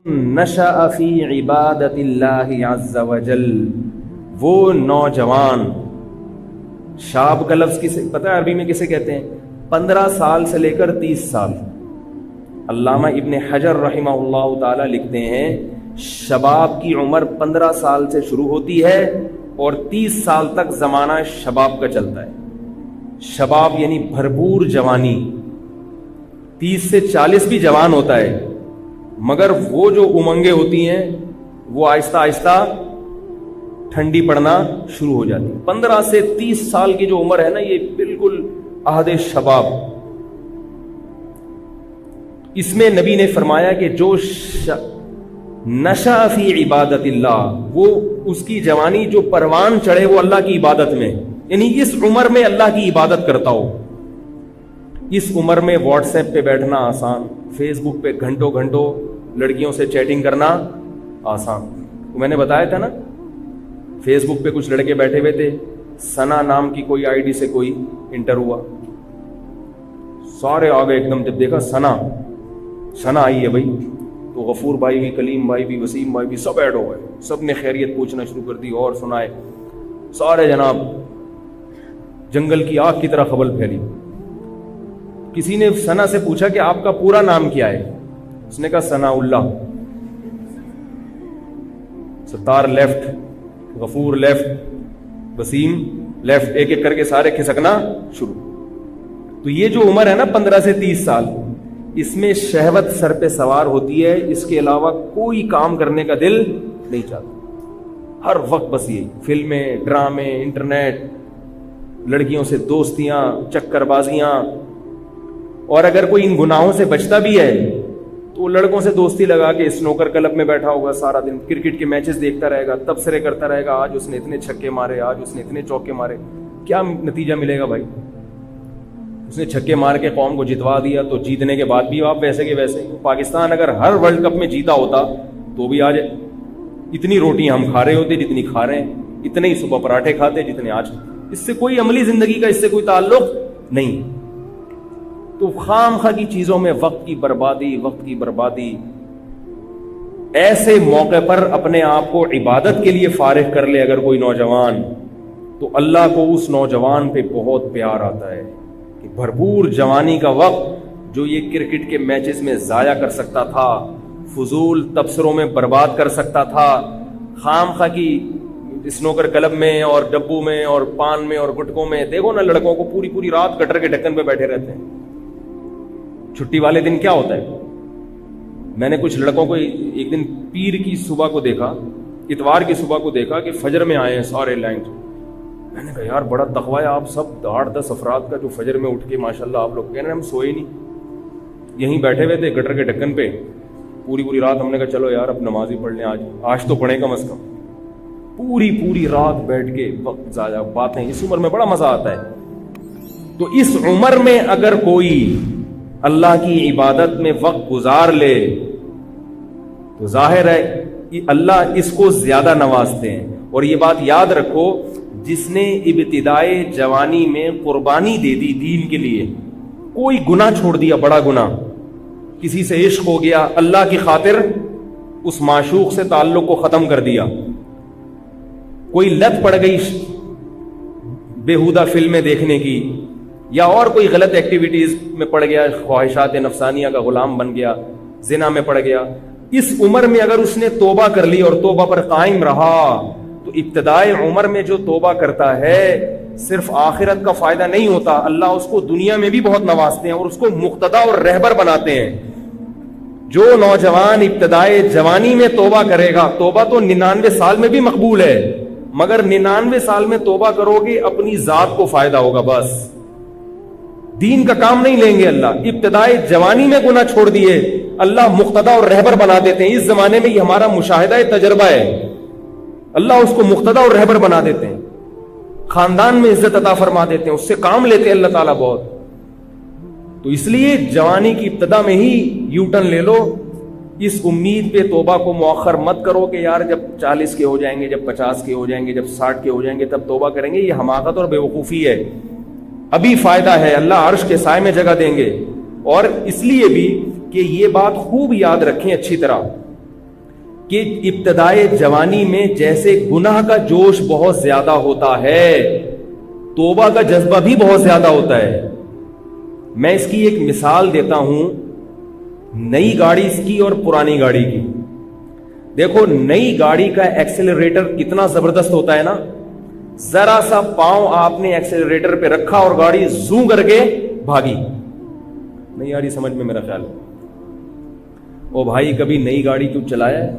نشأ فی عبادت اللہ عز وجل، وہ نوجوان، شاب کا لفظ کسے پتہ ہے عربی میں کسے کہتے ہیں؟ 15 سال سے لے کر 30 سال۔ علامہ ابن حجر رحمہ اللہ تعالی لکھتے ہیں شباب کی عمر 15 سال سے شروع ہوتی ہے اور 30 سال تک زمانہ شباب کا چلتا ہے۔ شباب یعنی بھرپور جوانی، 30 سے 40 بھی جوان ہوتا ہے، مگر وہ جو امنگیں ہوتی ہیں وہ آہستہ آہستہ ٹھنڈی پڑنا شروع ہو جاتی ہے۔ 15 سے 30 سال کی جو عمر ہے نا، یہ بالکل عہد شباب۔ اس میں نبی نے فرمایا کہ جو نشأ فی عبادت اللہ، وہ اس کی جوانی جو پروان چڑھے وہ اللہ کی عبادت میں، یعنی اس عمر میں اللہ کی عبادت کرتا ہو۔ اس عمر میں واٹس ایپ پہ بیٹھنا آسان، فیس بک پہ گھنٹوں گھنٹوں لڑکیوں سے چیٹنگ کرنا آسان۔ میں نے بتایا تھا نا، فیس بک پہ کچھ لڑکے بیٹھے ہوئے تھے، ثنا نام کی کوئی آئی ڈی سے کوئی انٹر ہوا، سارے آگے ایک دم، جب دیکھا ثنا آئی ہے بھائی، تو غفور بھائی بھی، کلیم بھائی بھی، وسیم بھائی بھی، سب ایڈ ہو گئے، سب نے خیریت پوچھنا شروع کر دی اور سنائے، سارے جناب جنگل کی آگ کی طرح خبر پھیلی۔ کسی نے ثنا سے پوچھا کہ آپ کا پورا نام کیا ہے؟ اس نے کہا ثنا اللہ۔ ستار لیفٹ، غفور لیفٹ، وسیم لیفٹ، ایک ایک کر کے سارے کھسکنا شروع۔ تو یہ جو عمر ہے نا 15 سے 30 سال، اس میں شہوت سر پہ سوار ہوتی ہے، اس کے علاوہ کوئی کام کرنے کا دل نہیں چاہتا، ہر وقت بس یہی فلمیں، ڈرامے، انٹرنیٹ، لڑکیوں سے دوستیاں، چکر بازیاں۔ اور اگر کوئی ان گناہوں سے بچتا بھی ہے تو لڑکوں سے دوستی لگا کے اسنوکر کلب میں بیٹھا ہوگا، سارا دن کرکٹ کے میچز دیکھتا رہے گا، تبصرے کرتا رہے گا، آج اس نے اتنے چھکے مارے، آج اس نے اتنے چوکے مارے۔ کیا نتیجہ ملے گا بھائی؟ اس نے چھکے مار کے قوم کو جتوا دیا، تو جیتنے کے بعد بھی آپ ویسے کے ویسے۔ پاکستان اگر ہر ورلڈ کپ میں جیتا ہوتا تو بھی آج اتنی روٹیاں ہم کھا رہے ہوتے جتنی کھا رہے ہیں، اتنے ہی صبح پراٹھے کھاتے جتنے آج۔ اس سے کوئی عملی زندگی کا اس سے کوئی تعلق نہیں۔ تو خام خواہ کی چیزوں میں وقت کی بربادی۔ ایسے موقع پر اپنے آپ کو عبادت کے لیے فارغ کر لے اگر کوئی نوجوان، تو اللہ کو اس نوجوان پہ بہت پیار آتا ہے کہ بھرپور جوانی کا وقت جو یہ کرکٹ کے میچز میں ضائع کر سکتا تھا، فضول تبصروں میں برباد کر سکتا تھا، خام خواہ کی اسنوکر کلب میں اور ڈبو میں اور پان میں اور گٹکوں میں، دیکھو نا لڑکوں کو پوری رات گٹر کے ڈھکن پہ بیٹھے رہتے ہیں۔ چھٹی والے دن کیا ہوتا ہے؟ میں نے کچھ لڑکوں کو ایک دن پیر کی صبح کو دیکھا، اتوار کی صبح کو دیکھا کہ فجر میں آئے ہیں سارے لائن۔ میں نے کہا یار بڑا تقوی ہے آپ سب 8-10 افراد کا، جو فجر میں اٹھ کے ماشاءاللہ آپ لوگ کہہ رہے ہیں ہم سوئے نہیں، یہیں بیٹھے ہوئے تھے گٹر کے ڈھکن پہ پوری رات۔ ہم نے کہا چلو یار اب نماز ہی پڑھ لیں، آج تو پڑھیں کم از کم۔ پوری رات بیٹھ کے وقت ضائع، باتیں، اس عمر میں بڑا مزہ آتا ہے۔ تو اس عمر میں اگر کوئی اللہ کی عبادت میں وقت گزار لے تو ظاہر ہے کہ اللہ اس کو زیادہ نوازتے ہیں۔ اور یہ بات یاد رکھو، جس نے ابتدائے جوانی میں قربانی دے دی دین کے لیے، کوئی گناہ چھوڑ دیا، بڑا گناہ، کسی سے عشق ہو گیا، اللہ کی خاطر اس معشوق سے تعلق کو ختم کر دیا، کوئی لت پڑ گئی بیہودہ فلمیں دیکھنے کی، یا اور کوئی غلط ایکٹیویٹیز میں پڑ گیا، خواہشات نفسانیہ کا غلام بن گیا، زنا میں پڑ گیا، اس عمر میں اگر اس نے توبہ کر لی اور توبہ پر قائم رہا، تو ابتدائی عمر میں جو توبہ کرتا ہے صرف آخرت کا فائدہ نہیں ہوتا، اللہ اس کو دنیا میں بھی بہت نوازتے ہیں اور اس کو مقتدا اور رہبر بناتے ہیں۔ جو نوجوان ابتدائی جوانی میں توبہ کرے گا، توبہ تو 99 سال میں بھی مقبول ہے، مگر 99 سال میں توبہ کرو گے اپنی ذات کو فائدہ ہوگا، بس دین کا کام نہیں لیں گے اللہ۔ ابتدائی جوانی میں گناہ چھوڑ دیے، اللہ مقتدا اور رہبر بنا دیتے ہیں۔ اس زمانے میں یہ ہمارا مشاہدہ تجربہ ہے، اللہ اس کو مقتدا اور رہبر بنا دیتے ہیں، خاندان میں عزت عطا فرما دیتے ہیں، اس سے کام لیتے ہیں اللہ تعالیٰ بہت۔ تو اس لیے جوانی کی ابتدا میں ہی یو ٹرن لے لو، اس امید پہ توبہ کو مؤخر مت کرو کہ یار جب 40 کے ہو جائیں گے، جب 50 کے ہو جائیں گے، جب 60 کے ہو جائیں گے تب توبہ کریں گے۔ یہ حماقت اور بیوقوفی ہے، ابھی فائدہ ہے، اللہ عرش کے سائے میں جگہ دیں گے۔ اور اس لیے بھی کہ یہ بات خوب یاد رکھیں اچھی طرح کہ ابتدائے جوانی میں جیسے گناہ کا جوش بہت زیادہ ہوتا ہے، توبہ کا جذبہ بھی بہت زیادہ ہوتا ہے۔ میں اس کی ایک مثال دیتا ہوں، نئی گاڑی کی اور پرانی گاڑی کی۔ دیکھو نئی گاڑی کا ایکسیلریٹر کتنا زبردست ہوتا ہے نا، ذرا سا پاؤں آپ نے ایکسیلریٹر پہ رکھا اور گاڑی زوں کر کے بھاگی۔ نہیں آ رہی سمجھ میں میرا خیال ہے؟ او بھائی کبھی نئی گاڑی کیوں چلایا ہے؟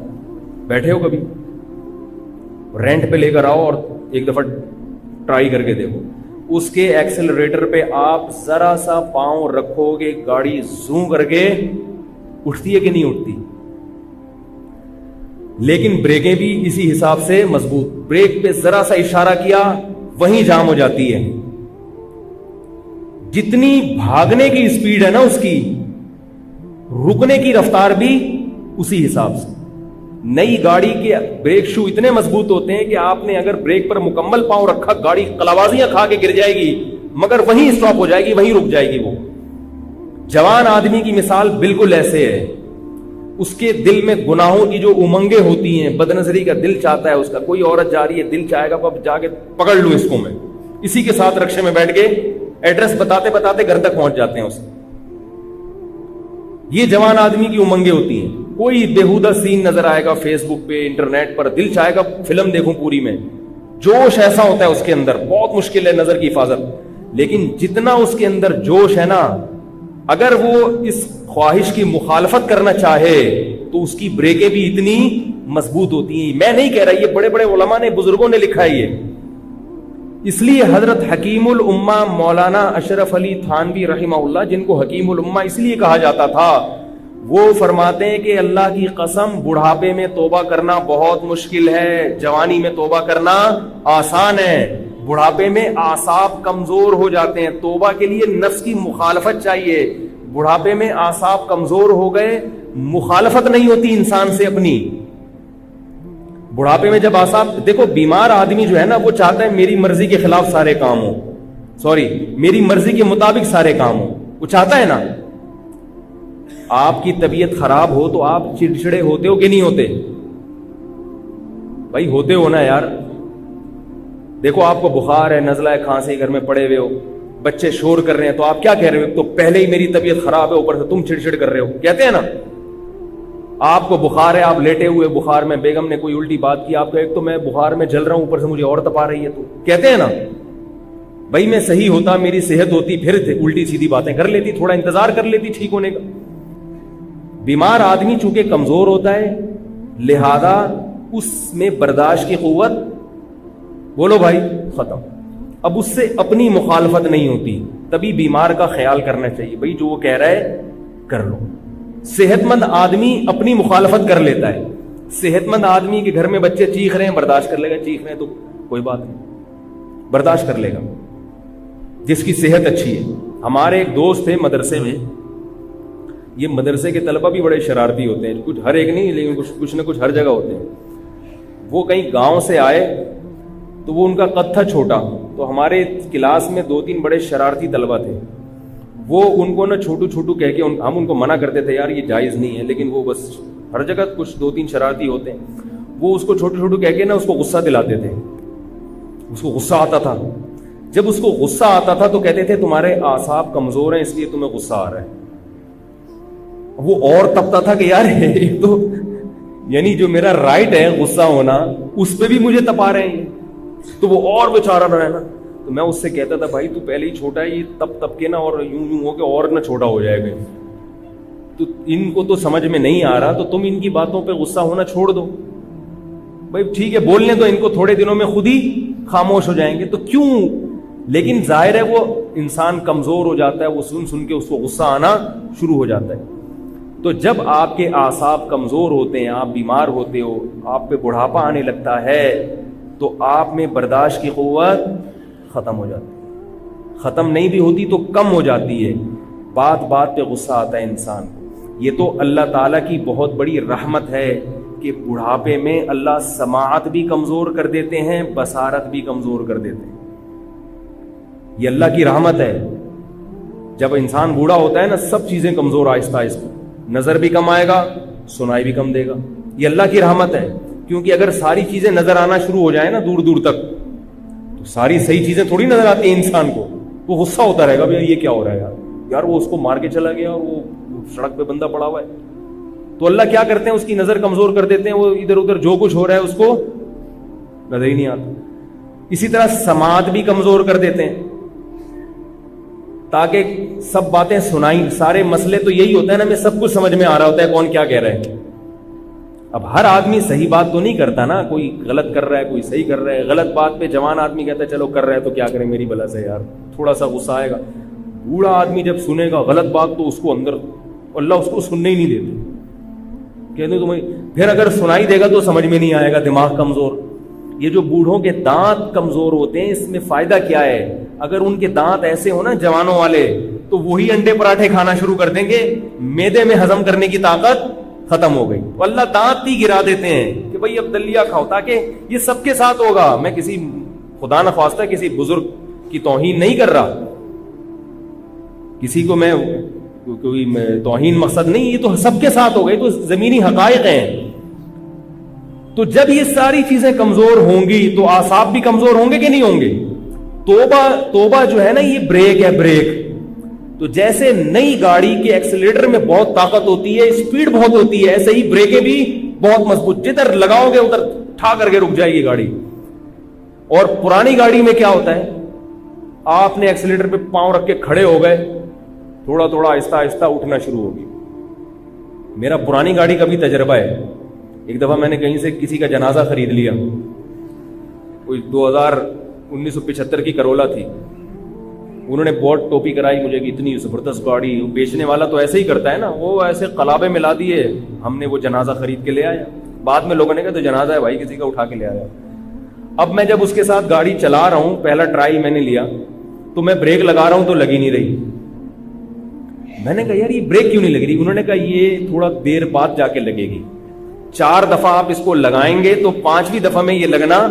بیٹھے ہو کبھی؟ رینٹ پہ لے کر آؤ اور ایک دفعہ ٹرائی کر کے دیکھو، اس کے ایکسیلریٹر پہ آپ ذرا سا پاؤں رکھو گے گاڑی زوں کر کے اٹھتی ہے کہ نہیں اٹھتی؟ لیکن بریکیں بھی اسی حساب سے مضبوط، بریک پہ ذرا سا اشارہ کیا وہیں جام ہو جاتی ہے۔ جتنی بھاگنے کی اسپیڈ ہے نا اس کی، رکنے کی رفتار بھی اسی حساب سے۔ نئی گاڑی کے بریک شو اتنے مضبوط ہوتے ہیں کہ آپ نے اگر بریک پر مکمل پاؤں رکھا گاڑی کلاوازیاں کھا کے گر جائے گی، مگر وہیں اسٹاپ ہو جائے گی، وہیں رک جائے گی۔ وہ جوان آدمی کی مثال بالکل ایسے ہے، اس کے دل میں گناہوں کی جو امنگیں ہوتی ہیں، بد نظری کا دل چاہتا ہے، اس کا کوئی عورت جا رہی ہے دل چاہے گا اب جا کے پکڑ لوں اس کو، میں اسی کے ساتھ رکشے میں بیٹھ کے ایڈریس بتاتے بتاتے گھر تک پہنچ جاتے ہیں اس۔ یہ جوان آدمی کی امنگیں ہوتی ہیں۔ کوئی بےہودہ سین نظر آئے گا فیس بک پہ، انٹرنیٹ پر، دل چاہے گا فلم دیکھوں پوری میں، جوش ایسا ہوتا ہے اس کے اندر، بہت مشکل ہے نظر کی حفاظت۔ لیکن جتنا اس کے اندر جوش ہے نا، اگر وہ اس خواہش کی مخالفت کرنا چاہے تو اس کی بریکیں بھی اتنی مضبوط ہوتی ہیں۔ میں نہیں کہہ رہا، یہ بڑے بڑے علماء نے، بزرگوں نے لکھا ہے یہ۔ اس لیے حضرت حکیم الامہ مولانا اشرف علی تھانوی رحمہ اللہ، جن کو حکیم الامہ اس لیے کہا جاتا تھا، وہ فرماتے ہیں کہ اللہ کی قسم بڑھاپے میں توبہ کرنا بہت مشکل ہے، جوانی میں توبہ کرنا آسان ہے۔ بڑھاپے میں اعصاب کمزور ہو جاتے ہیں، توبہ کے لیے نفس کی مخالفت چاہیے۔ بڑھاپے میں اعصاب کمزور ہو گئے، مخالفت نہیں ہوتی انسان سے اپنی۔ بڑھاپے میں جب اعصاب، دیکھو بیمار آدمی جو ہے نا، وہ چاہتا ہے میری مرضی کے خلاف سارے کام ہو، میری مرضی کے مطابق سارے کام ہو، وہ چاہتا ہے نا۔ آپ کی طبیعت خراب ہو تو آپ چڑچڑے ہوتے ہو کہ نہیں ہوتے؟ بھائی ہوتے ہو نا یار۔ دیکھو آپ کو بخار ہے، نزلہ ہے، کھانسی، گھر میں پڑے ہوئے ہو، بچے شور کر رہے ہیں، تو آپ کیا کہہ رہے ہو؟ تو پہلے ہی میری طبیعت خراب ہے، اوپر سے تم چڑچڑ کر رہے ہو، کہتے ہیں نا۔ آپ کو بخار ہے، آپ لیٹے ہوئے بخار میں، بیگم نے کوئی الٹی بات کی، آپ کو ایک تو میں بخار میں جل رہا ہوں، اوپر سے مجھے اور تپ آ رہی ہے، تو کہتے ہیں نا۔ بھائی میں صحیح ہوتا، میری صحت ہوتی، پھر الٹی سیدھی باتیں کر لیتی، تھوڑا انتظار کر لیتی ٹھیک ہونے کا۔ بیمار آدمی چونکہ کمزور ہوتا ہے، لہذا اس میں برداشت کی قوت، بولو بھائی، ختم۔ اب اس سے اپنی مخالفت نہیں ہوتی، تبھی بیمار کا خیال کرنا چاہیے، بھائی جو وہ کہہ رہا ہے کر لو۔ صحت مند آدمی اپنی مخالفت کر لیتا ہے۔ صحت مند آدمی کے گھر میں بچے چیخ رہے ہیں، برداشت کر لے گا، چیخ رہے ہیں تو کوئی بات نہیں، برداشت کر لے گا، جس کی صحت اچھی ہے۔ ہمارے ایک دوست تھے مدرسے میں، یہ مدرسے کے طلبہ بھی بڑے شرارتی ہوتے ہیں، کچھ ہر ایک نہیں لیکن کچھ نہ کچھ ہر جگہ ہوتے ہیں۔ وہ کہیں گاؤں سے آئے تو وہ ان کا قد تھا چھوٹا، تو ہمارے کلاس میں 2-3 بڑے شرارتی طلبہ تھے۔ وہ ان کو نا چھوٹو چھوٹو کہہ کے ہم ان کو منع کرتے تھے، یار یہ جائز نہیں ہے، لیکن وہ بس ہر جگہ کچھ 2-3 شرارتی ہوتے ہیں۔ وہ اس کو چھوٹو چھوٹو کہہ کے نا اس کو غصہ دلاتے تھے، اس کو غصہ آتا تھا۔ جب اس کو غصہ آتا تھا تو کہتے تھے تمہارے اعصاب کمزور ہیں اس لیے تمہیں غصہ آ رہا ہے۔ وہ اور تپتا تھا کہ یار ایک تو یعنی جو میرا رائٹ ہے غصہ ہونا، اس پہ بھی مجھے تپا رہے ہیں، تو وہ اور بیچارہ رہا ہے نا۔ تو میں اس سے کہتا تھا بھائی تو پہلے ہی چھوٹا ہے، یہ تپ کے نا اور یوں ہو کے اور نہ چھوٹا ہو جائے گا، تو ان کو تو سمجھ میں نہیں آ رہا، تو تم ان کی باتوں پہ غصہ ہونا چھوڑ دو۔ بھائی ٹھیک ہے بولنے تو ان کو، تھوڑے دنوں میں خود ہی خاموش ہو جائیں گے، تو کیوں؟ لیکن ظاہر ہے وہ انسان کمزور ہو جاتا ہے، وہ سن کے اس کو غصہ آنا شروع ہو جاتا ہے۔ تو جب آپ کے اعصاب کمزور ہوتے ہیں، آپ بیمار ہوتے ہو، آپ پہ بڑھاپا آنے لگتا ہے، تو آپ میں برداشت کی قوت ختم ہو جاتی ہے۔ ختم نہیں بھی ہوتی تو کم ہو جاتی ہے، بات بات پہ غصہ آتا ہے انسان کو۔ یہ تو اللہ تعالیٰ کی بہت بڑی رحمت ہے کہ بڑھاپے میں اللہ سماعت بھی کمزور کر دیتے ہیں، بصارت بھی کمزور کر دیتے ہیں۔ یہ اللہ کی رحمت ہے۔ جب انسان بوڑھا ہوتا ہے نا، سب چیزیں کمزور، آہستہ آہستہ، نظر بھی کم آئے گا، سنائی بھی کم دے گا، یہ اللہ کی رحمت ہے، کیونکہ اگر ساری چیزیں نظر آنا شروع ہو جائیں نا دور دور تک، تو ساری صحیح چیزیں تھوڑی نظر آتی ہیں انسان کو، وہ غصہ ہوتا رہے گا بھائی یہ کیا ہو رہا ہے یار وہ اس کو مار کے چلا گیا اور وہ سڑک پہ بندہ پڑا ہوا ہے. تو اللہ کیا کرتے ہیں، اس کی نظر کمزور کر دیتے ہیں، وہ ادھر ادھر جو کچھ ہو رہا ہے اس کو نظر ہی نہیں آتا. اسی طرح سماعت بھی کمزور کر دیتے ہیں تاکہ سب باتیں سنائیں. سارے مسئلے تو یہی ہوتا ہے نا، ہمیں سب کچھ سمجھ میں آ رہا ہوتا ہے کون کیا کہہ رہا ہے. اب ہر آدمی صحیح بات تو نہیں کرتا نا، کوئی غلط کر رہا ہے کوئی صحیح کر رہا ہے. غلط بات پہ جوان آدمی کہتا ہے چلو کر رہا ہے تو کیا کریں میری بلا سے یار، تھوڑا سا غصہ آئے گا. بوڑھا آدمی جب سنے گا غلط بات تو اس کو اندر اللہ اس کو سننے ہی نہیں دیتے، کہتے تمہیں پھر اگر سنائی دے گا تو سمجھ میں نہیں آئے گا، دماغ کمزور. یہ جو بوڑھوں کے دانت کمزور ہوتے ہیں اس میں فائدہ کیا ہے؟ اگر ان کے دانت ایسے ہو نا جوانوں والے تو وہی انڈے پراٹھے کھانا شروع کر دیں گے، میدے میں ہضم کرنے کی طاقت ختم ہو گئی. تو اللہ دانت ہی گرا دیتے ہیں کہ بھائی اب دلیا کھاؤ، تاکہ یہ سب کے ساتھ ہوگا. میں کسی خدا نخواستہ کسی بزرگ کی توہین نہیں کر رہا، کسی کو میں کوئی توہین مقصد نہیں، یہ تو سب کے ساتھ ہو گئی، تو زمینی حقائق ہیں. تو جب یہ ساری چیزیں کمزور ہوں گی تو اعصاب بھی کمزور ہوں گے کہ نہیں ہوں گے؟ توبہ جو ہے نا یہ بریک ہے، بریک. تو جیسے نئی گاڑی کے ایکسیلیٹر میں بہت طاقت ہوتی ہے، اسپیڈ بہت ہوتی ہے، ایسے ہی بریکیں بھی بہت مضبوط، جدھر لگاؤ گے ادھر ٹھا کر کے رک جائے گی گاڑی. اور پرانی گاڑی میں کیا ہوتا ہے، آپ نے ایکسیلیٹر پہ پاؤں رکھ کے کھڑے ہو گئے، تھوڑا تھوڑا آہستہ آہستہ اٹھنا شروع ہوگی. میرا پرانی گاڑی کا بھی تجربہ ہے. ایک دفعہ میں نے کہیں سے کسی کا جنازہ خرید لیا، کوئی 1975 کی کرولا تھی. انہوں نے بہت ٹوپی کرائی مجھے کہ اتنی زبردست گاڑی. بیچنے والا تو ایسے ہی کرتا ہے نا، وہ ایسے قلابے ملا دیے. ہم نے وہ جنازہ خرید کے لے آیا. بعد میں لوگوں نے کہا تو جنازہ ہے بھائی کسی کا، اٹھا کے لے آیا. اب میں جب اس کے ساتھ گاڑی چلا رہا ہوں، پہلا ٹرائی میں نے لیا تو میں بریک لگا رہا ہوں تو لگی نہیں رہی. میں نے کہا یار یہ بریک کیوں نہیں لگ رہی؟ انہوں نے کہا یہ تھوڑا دیر بعد جا کے لگے گی، 4 دفعہ آپ اس کو لگائیں گے تو 5ویں دفعہ میں یہ لگنا.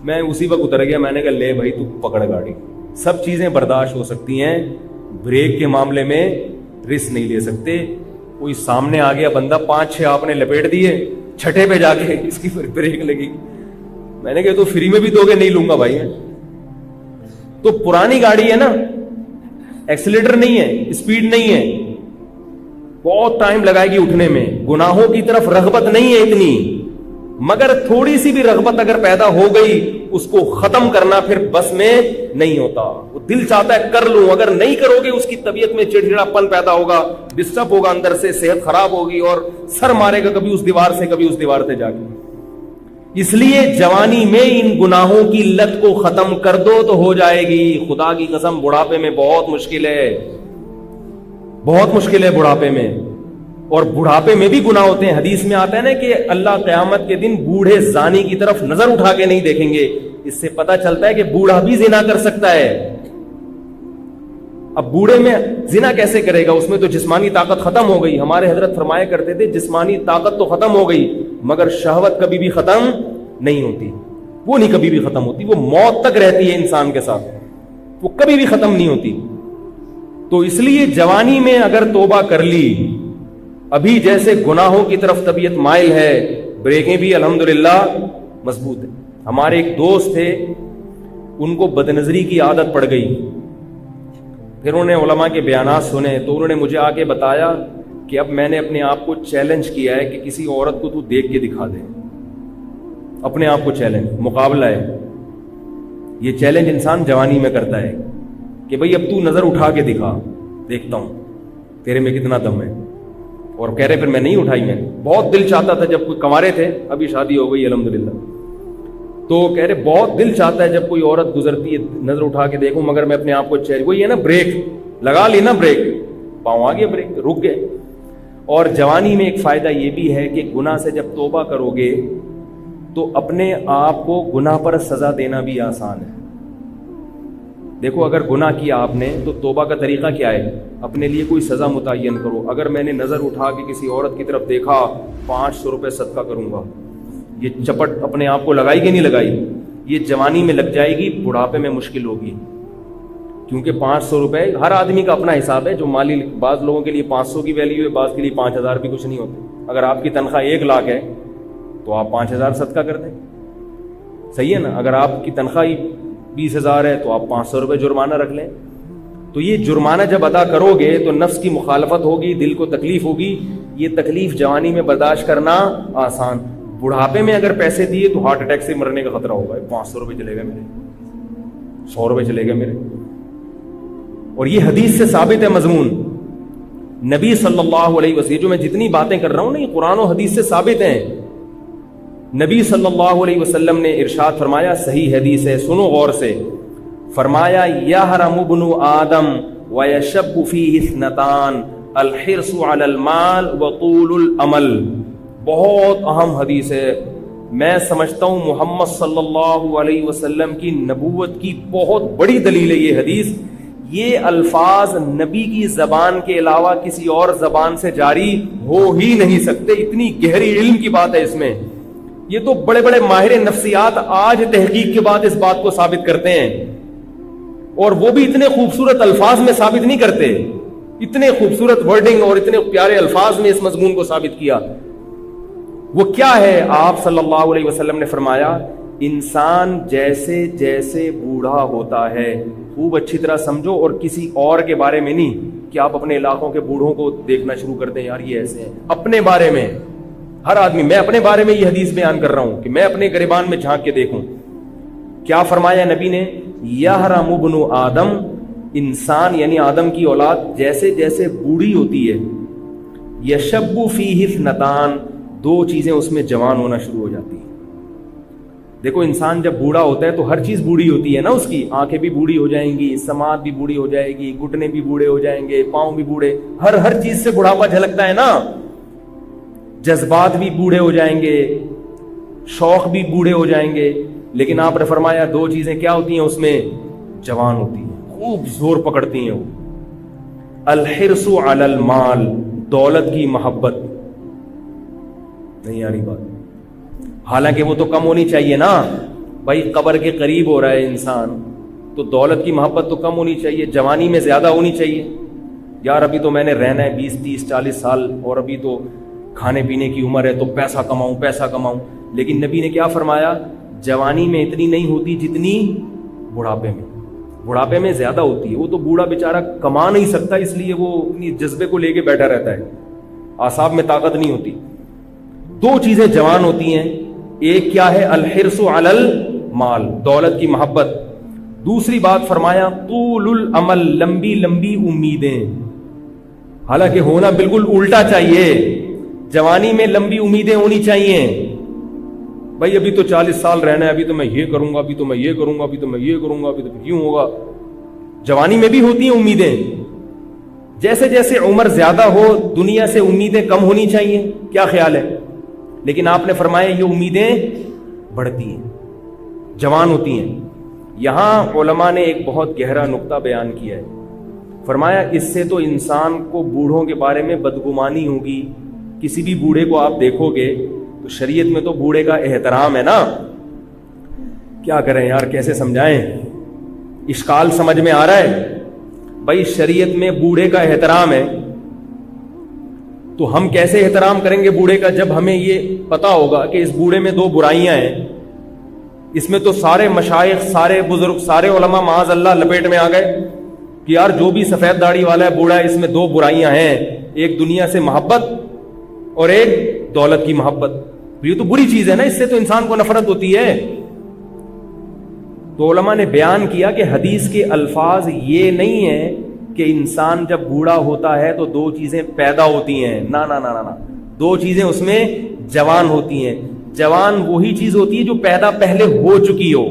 میں اسی وقت اتر گیا. میں نے کہا لے بھائی تو پکڑ گاڑی. سب چیزیں برداشت ہو سکتی ہیں، بریک کے معاملے میں رسک نہیں لے سکتے. کوئی سامنے آ گیا بندہ، 5-6 آپ نے لپیٹ دیے، 6ٹھے پہ جا کے اس کی بریک لگی. میں نے کہا تو فری میں بھی دو گے؟ نہیں لوں گا بھائی. تو پرانی گاڑی ہے نا، ایکسیلیٹر نہیں ہے، اسپیڈ نہیں ہے، بہت ٹائم لگائے گی اٹھنے میں. گناہوں کی طرف رغبت نہیں ہے اتنی، مگر تھوڑی سی بھی رغبت اگر پیدا ہو گئی اس کو ختم کرنا پھر بس میں نہیں ہوتا. وہ دل چاہتا ہے کر لوں، اگر نہیں کرو گے اس کی طبیعت میں چڑچڑاپن پیدا ہوگا، ڈسٹرب ہوگا اندر سے، صحت خراب ہوگی اور سر مارے گا کبھی اس دیوار سے کبھی اس دیوار سے جا کے. اس لیے جوانی میں ان گناہوں کی لت کو ختم کر دو تو ہو جائے گی. خدا کی قسم بڑھاپے میں بہت مشکل ہے، بہت مشکل ہے بڑھاپے میں. اور بڑھاپے میں بھی گناہ ہوتے ہیں. حدیث میں آتا ہے نا کہ اللہ قیامت کے دن بوڑھے زانی کی طرف نظر اٹھا کے نہیں دیکھیں گے. اس سے پتہ چلتا ہے کہ بوڑھا بھی زنا کر سکتا ہے. اب بوڑھے میں زنا کیسے کرے گا؟ اس میں تو جسمانی طاقت ختم ہو گئی. ہمارے حضرت فرمایا کرتے تھے جسمانی طاقت تو ختم ہو گئی مگر شہوت کبھی بھی ختم نہیں ہوتی. وہ نہیں کبھی بھی ختم ہوتی، وہ موت تک رہتی ہے انسان کے ساتھ، وہ کبھی بھی ختم نہیں ہوتی. تو اس لیے جوانی میں اگر توبہ کر لی، ابھی جیسے گناہوں کی طرف طبیعت مائل ہے، بریکیں بھی الحمدللہ مضبوط ہیں. ہمارے ایک دوست تھے، ان کو بدنظری کی عادت پڑ گئی. پھر انہوں نے علماء کے بیانات سنے تو انہوں نے مجھے آ کے بتایا کہ اب میں نے اپنے آپ کو چیلنج کیا ہے کہ کسی عورت کو تو دیکھ کے دکھا دے. اپنے آپ کو چیلنج، مقابلہ ہے. یہ چیلنج انسان جوانی میں کرتا ہے کہ بھئی اب تو نظر اٹھا کے دکھا، دیکھتا ہوں تیرے میں کتنا دم ہے. اور کہہ رہے پھر میں نہیں اٹھائی. میں بہت دل چاہتا تھا جب کوئی کنوارے تھے، ابھی شادی ہو گئی الحمدللہ، تو کہہ رہے بہت دل چاہتا ہے جب کوئی عورت گزرتی ہے نظر اٹھا کے دیکھوں، مگر میں اپنے آپ کو وہی ہے نا بریک لگا لی نا، بریک پاؤں آ گیا، بریک رک گئے. اور جوانی میں ایک فائدہ یہ بھی ہے کہ گناہ سے جب توبہ کرو گے تو اپنے آپ کو گناہ پر سزا دینا بھی آسان ہے. دیکھو اگر گناہ کیا آپ نے تو توبہ کا طریقہ کیا ہے؟ اپنے لیے کوئی سزا متعین کرو. اگر میں نے نظر اٹھا کے کسی عورت کی طرف دیکھا، 500 روپے صدقہ کروں گا. یہ چپٹ اپنے آپ کو لگائی کہ نہیں لگائی؟ یہ جوانی میں لگ جائے گی، بڑھاپے میں مشکل ہوگی. کیونکہ 500 روپے ہر آدمی کا اپنا حساب ہے. جو مالی بعض لوگوں کے لیے 500 کی ویلیو ہے، بعض کے لیے 5000 بھی کچھ نہیں ہوتے. اگر آپ کی تنخواہ 1 لاکھ ہے تو آپ 5,000 صدقہ کر دیں. صحیح ہے نا. اگر آپ کی تنخواہ 20,000 ہے تو آپ 500 روپے جرمانہ رکھ لیں. تو یہ جرمانہ جب ادا کرو گے تو نفس کی مخالفت ہوگی, دل کو تکلیف ہوگی. یہ تکلیف جوانی میں برداشت کرنا آسان, بڑھاپے میں اگر پیسے دیے تو ہارٹ اٹیک سے مرنے کا خطرہ ہوگا. 500 روپے چلے گئے میرے, 100 روپے چلے گئے میرے. اور یہ حدیث سے ثابت ہے مضمون. نبی صلی اللہ علیہ وسلم, جو میں جتنی باتیں کر رہا ہوں نا یہ قرآن و حدیث سے ثابت ہیں. نبی صلی اللہ علیہ وسلم نے ارشاد فرمایا, صحیح حدیث ہے, سنو غور سے. فرمایا یحرم ابن آدم ویشب فیہ اثنتان الحرص علی المال وطول العمل. بہت اہم حدیث ہے. میں سمجھتا ہوں محمد صلی اللہ علیہ وسلم کی نبوت کی بہت بڑی دلیل ہے یہ حدیث. یہ الفاظ نبی کی زبان کے علاوہ کسی اور زبان سے جاری ہو ہی نہیں سکتے. اتنی گہری علم کی بات ہے اس میں. یہ تو بڑے بڑے ماہر نفسیات آج تحقیق کے بعد اس بات کو ثابت کرتے ہیں, اور وہ بھی اتنے خوبصورت الفاظ میں ثابت نہیں کرتے. اتنے خوبصورت ورڈنگ اور اتنے پیارے الفاظ میں اس مضمون کو ثابت کیا. وہ کیا ہے؟ آپ صلی اللہ علیہ وسلم نے فرمایا, انسان جیسے جیسے بوڑھا ہوتا ہے, خوب اچھی طرح سمجھو, اور کسی اور کے بارے میں نہیں کہ آپ اپنے علاقوں کے بوڑھوں کو دیکھنا شروع کر دیں, یار یہ ایسے ہیں. اپنے بارے میں ہر آدمی, میں اپنے بارے میں یہ حدیث بیان کر رہا ہوں کہ میں اپنے گریبان میں جھانک کے دیکھوں. کیا فرمایا نبی نے؟ یحرم ابن آدم, انسان یعنی آدم کی اولاد جیسے جیسے بوڑھی ہوتی ہے, یشب فیہ اثنتان, 2 چیزیں اس میں جوان ہونا شروع ہو جاتی ہیں. دیکھو انسان جب بوڑھا ہوتا ہے تو ہر چیز بوڑھی ہوتی ہے نا, اس کی آنکھیں بھی بوڑھی ہو جائیں گی, سماعت بھی بوڑھی ہو جائے گی, گھٹنے بھی بوڑھے ہو جائیں گے, پاؤں بھی بوڑھے, ہر چیز سے بڑھاپا جھلکتا ہے نا. جذبات بھی بوڑھے ہو جائیں گے, شوق بھی بوڑھے ہو جائیں گے. لیکن آپ نے فرمایا 2 چیزیں کیا ہوتی ہیں اس میں؟ جوان ہوتی ہیں, خوب زور پکڑتی ہیں وہ. الحرص علی المال, دولت کی محبت. نہیں آ رہی بات؟ حالانکہ وہ تو کم ہونی چاہیے نا بھائی, قبر کے قریب ہو رہا ہے انسان تو دولت کی محبت تو کم ہونی چاہیے, جوانی میں زیادہ ہونی چاہیے. یار ابھی تو میں نے رہنا ہے 20 30 40 سال, اور ابھی تو کھانے پینے کی عمر ہے تو پیسہ کماؤں. لیکن نبی نے کیا فرمایا؟ جوانی میں اتنی نہیں ہوتی جتنی بڑھاپے میں زیادہ ہوتی ہے. وہ تو بوڑھا بیچارہ کما نہیں سکتا, اس لیے وہ اپنی جذبے کو لے کے بیٹھا رہتا ہے, اعصاب میں طاقت نہیں ہوتی. 2 چیزیں جوان ہوتی ہیں, ایک کیا ہے؟ الحرص علی المال, دولت کی محبت. دوسری بات فرمایا طول العمل, لمبی لمبی امیدیں. حالانکہ ہونا بالکل الٹا چاہیے, جوانی میں لمبی امیدیں ہونی چاہیے. بھائی ابھی تو 40 سال رہنا ہے, ابھی تو میں یہ کروں گا, ابھی تو میں یہ کروں گا, ابھی تو میں یہ کروں گا, ابھی تو کیوں ہوگا. جوانی میں بھی ہوتی ہیں امیدیں. جیسے جیسے عمر زیادہ ہو دنیا سے امیدیں کم ہونی چاہیے. کیا خیال ہے؟ لیکن آپ نے فرمایا یہ امیدیں بڑھتی ہیں, جوان ہوتی ہیں. یہاں علماء نے ایک بہت گہرا نقطہ بیان کیا ہے. فرمایا اس سے تو انسان کو بوڑھوں کے بارے میں بدگمانی ہوگی. کسی بھی بوڑھے کو آپ دیکھو گے تو شریعت میں تو بوڑھے کا احترام ہے نا. کیا کریں یار, کیسے سمجھائیں؟ اشکال سمجھ میں آ رہا ہے؟ بھائی شریعت میں بوڑھے کا احترام ہے تو ہم کیسے احترام کریں گے بوڑھے کا جب ہمیں یہ پتا ہوگا کہ اس بوڑھے میں 2 برائیاں ہیں. اس میں تو سارے مشائخ, سارے بزرگ, سارے علماء معاذ اللہ لپیٹ میں آ گئے کہ یار جو بھی سفید داڑھی والا ہے بوڑھا ہے, اس میں 2 برائیاں ہیں, ایک دنیا سے محبت اور ایک دولت کی محبت. یہ تو بری چیز ہے نا, اس سے تو انسان کو نفرت ہوتی ہے. تو علماء نے بیان کیا کہ حدیث کے الفاظ یہ نہیں ہے کہ انسان جب بوڑھا ہوتا ہے تو 2 چیزیں پیدا ہوتی ہیں. نا نا نا نا, 2 چیزیں اس میں جوان ہوتی ہیں. جوان وہی چیز ہوتی ہے جو پیدا پہلے ہو چکی ہو.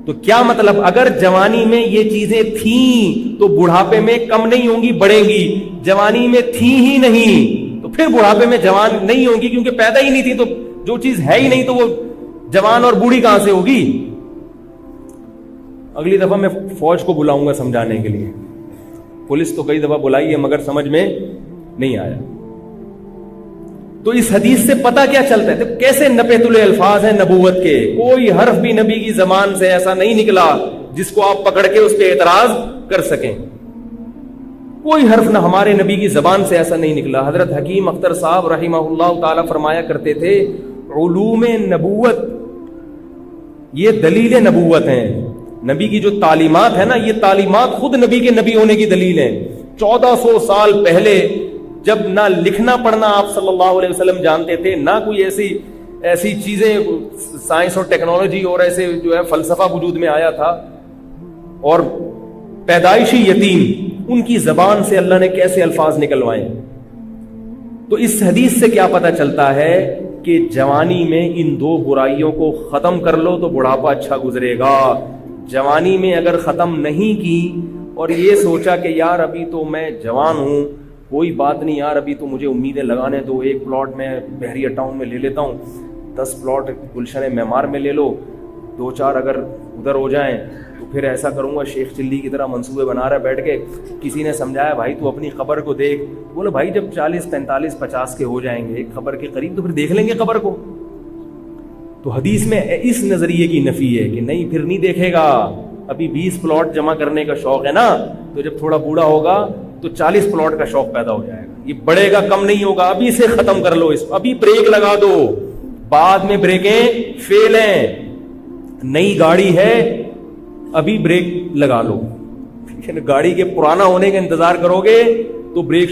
تو کیا مطلب؟ اگر جوانی میں یہ چیزیں تھیں تو بڑھاپے میں کم نہیں ہوں گی, بڑھیں گی. جوانی میں تھیں ہی نہیں تو پھر بڑھاپے میں جوان نہیں ہوں گی, کیونکہ پیدا ہی نہیں تھی. تو جو چیز ہے ہی نہیں تو وہ جوان اور بوڑھی کہاں سے ہوگی؟ اگلی دفعہ میں فوج کو بلاؤں گا سمجھانے کے لیے. پولیس تو کئی دفعہ بلائی ہے مگر سمجھ میں نہیں آیا. تو اس حدیث سے پتہ کیا چلتا ہے؟ تو کیسے نپے تلے الفاظ ہیں نبوت کے, کوئی حرف بھی نبی کی زبان سے ایسا نہیں نکلا جس کو آپ پکڑ کے اس پہ اعتراض کر سکیں. کوئی حرف نہ ہمارے نبی کی زبان سے ایسا نہیں نکلا. حضرت حکیم اختر صاحب رحمہ اللہ تعالی فرمایا کرتے تھے, علوم نبوت یہ دلیل نبوت ہیں. نبی کی جو تعلیمات ہے نا، یہ تعلیمات خود نبی کے نبی ہونے کی دلیل ہیں. 1400 سال پہلے جب نہ لکھنا پڑھنا آپ صلی اللہ علیہ وسلم جانتے تھے، نہ کوئی ایسی چیزیں سائنس اور ٹیکنالوجی اور ایسے جو ہے فلسفہ وجود میں آیا تھا، اور پیدائشی یتیم ان کی زبان سے اللہ نے کیسے الفاظ نکلوائے. تو اس حدیث سے کیا پتہ چلتا ہے کہ جوانی میں ان دو برائیوں کو ختم کر لو تو بڑھاپا اچھا گزرے گا. جوانی میں اگر ختم نہیں کی اور یہ سوچا کہ یار ابھی تو میں جوان ہوں، کوئی بات نہیں یار، ابھی تو مجھے امیدیں لگانے دو، ایک پلاٹ میں بحریہ ٹاؤن میں لے لیتا ہوں، 10 پلاٹ گلشن معمار میں لے لو، 2-4 اگر ادھر ہو جائیں تو پھر ایسا کروں گا. شیخ چلی کی طرح منصوبے بنا رہا بیٹھ کے. کسی نے سمجھایا بھائی تو اپنی قبر کو دیکھ، بولے بھائی جب 40 45 50 کے ہو جائیں گے ایک قبر کے قریب تو پھر دیکھ لیں گے قبر کو. تو حدیث میں اس نظریے کی نفی ہے کہ نہیں پھر نہیں دیکھے گا. ابھی 20 پلاٹ جمع کرنے کا شوق ہے نا، تو جب تھوڑا بوڑھا ہوگا تو 40 پلاٹ کا شوق پیدا ہو جائے گا. یہ بڑھے گا، کم نہیں ہوگا. ابھی سے ختم کر لو اس کو، ابھی بریک لگا دو، بعد میں بریکیں فیل ہیں. نئی گاڑی ہے، ابھی بریک لگا لو. گاڑی کے پرانا ہونے کا انتظار کرو گے تو بریک